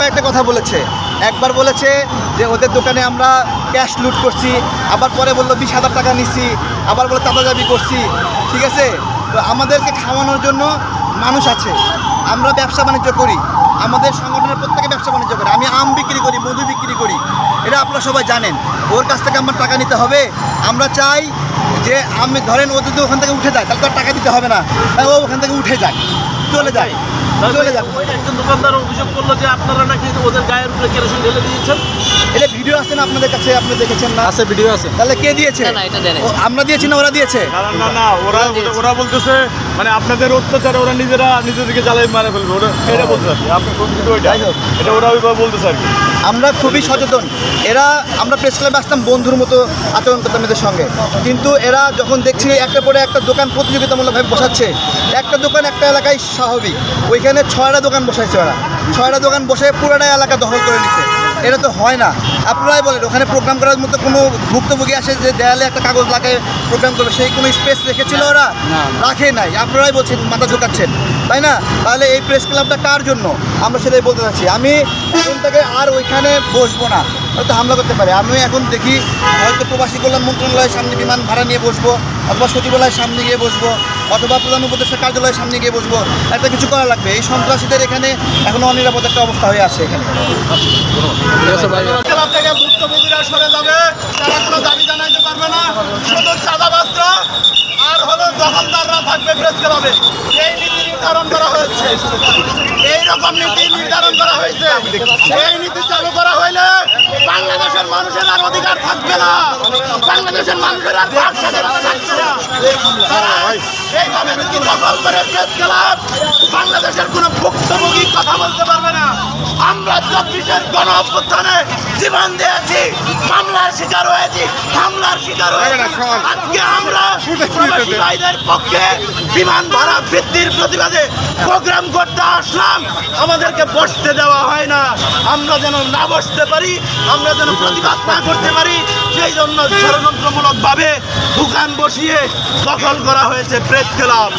কয়েকটা কথা বলেছে। একবার বলেছে যে ওদের দোকানে আমরা ক্যাশ লুট করছি, আবার পরে বললো 20,000 টাকা নিচ্ছি, আবার বলে চাঁদাচাবি করছি। ঠিক আছে, তো আমাদেরকে খাওয়ানোর জন্য মানুষ আছে, আমরা ব্যবসা বাণিজ্য করি, আমাদের সংগঠনের প্রত্যেকে ব্যবসা বাণিজ্য করে। আমি আম বিক্রি করি, মধু বিক্রি করি, এটা আপনারা সবাই জানেন। ওর কাছ থেকে আমার টাকা নিতে হবে? আমরা চাই যে আমি ধরেন ও যদি ওখান থেকে উঠে যায় তাহলে তো টাকা দিতে হবে না, ও ওখান থেকে উঠে যায়, চলে যায়। একজন দোকানদার অভিযোগ করলো যে আপনারা নাকি ওদের গায়ের উপরে কেরোসিন ঢেলে দিয়েছেন। এটা ভিডিও আছে না আপনাদের কাছে, আপনি দেখেছেন না? আছে, ভিডিও আছে। তাহলে কে দিয়েছে? আমরা দিয়েছি না ওরা দিয়েছে? না, ওরা বলতেছে মানে আপনাদের অত্যাচারে ওরা নিজেদেরকে জ্বালাই মারে ফেলবে, ওরা এটা বলতে চাচ্ছি। আপনি এটা ওরা ওইভাবে বলতেছে আর কি। আমরা খুবই সচেতন। আমরা প্রেস ক্লাবে আসতাম, বন্ধুর মতো আচরণ করতাম এদের সঙ্গে, কিন্তু এরা যখন দেখছি একটা পরে একটা দোকান প্রতিযোগিতামূলকভাবে বসাচ্ছে, একটা দোকান একটা এলাকায় স্বাভাবিক, ওইখানে 6টা দোকান বসাইছে ওরা, 6টা দোকান বসে পুরোটা এলাকা দখল করে নিচ্ছে। এটা তো হয় না। আপনারাই বলেন, ওখানে প্রোগ্রাম করার মতো কোনো ভুক্তভোগী আসে যে দেয়ালে একটা কাগজ লাগায় প্রোগ্রাম করবে, সেই কোনো স্পেস রেখেছিল ওরা? রাখে নাই। আপনারাই বলছেন, মাথা ঝোঁকাচ্ছেন, তাই না? তাহলে এই প্রেস ক্লাবটা কার জন্য? আমরা সেটাই বলতে চাচ্ছি। আমি এখন থেকে আর ওইখানে বসবো না, হয়তো হামলা করতে পারে। আমি এখন দেখি হয়তো প্রবাসী কল্যাণ মন্ত্রণালয়ের সামনে বিমান ভাড়া নিয়ে বসবো, অথবা সচিবালয়ের সামনে গিয়ে বসবো, অথবা প্রধান উপদেষ্টা কার্যালয়ের সামনে গিয়ে বসবো। একটা কিছু করা লাগবে। এই সন্ত্রাসীদের এখানে এখনো অনিরাপদ একটা অবস্থা হয়ে আছে এখানে। ক্লাব থেকে ভুক্তভোগীরা সরে যাবে, তারা কোনো দাবি জানাইতে পারবে না, শুধু চাঁদাবাজরা আর হলো দখলদাররা থাকবে প্রেস ক্লাবে। এই নীতি নির্ধারণ করা হয়েছে, এইরকম নীতি নির্ধারণ করা হয়েছে। এই নীতি চালু করা হইলে বাংলাদেশের মানুষের আর অধিকার থাকবে না, বাংলাদেশের মানুষের আর স্বাধীনতা থাকবে না। তারা এইভাবে নীতি দখল করে প্রেস ক্লাব বাংলাদেশের কোনো ভুক্তভোগী কথা বলতে পারবে না। আমরা 24-এর গণ অভ্যুত্থানে জীবন দিয়েছি, মামলার শিকার হয়েছি, হামলার শিকার হয়েছি। আজকে আমরা প্রবাসী ভাইদের পক্ষে বিমান ভাড়া বৃদ্ধির প্রতিবাদে প্রোগ্রাম করতে আসলাম। আমাদেরকে বসতে দেওয়া হয় না। আমরা যেন না বসতে পারি, আমরা যেন প্রতিবাদ না করতে পারি, সেই জন্য ষড়যন্ত্রমূলকভাবে দোকান বসিয়ে দখল করা হয়েছে প্রেস ক্লাব।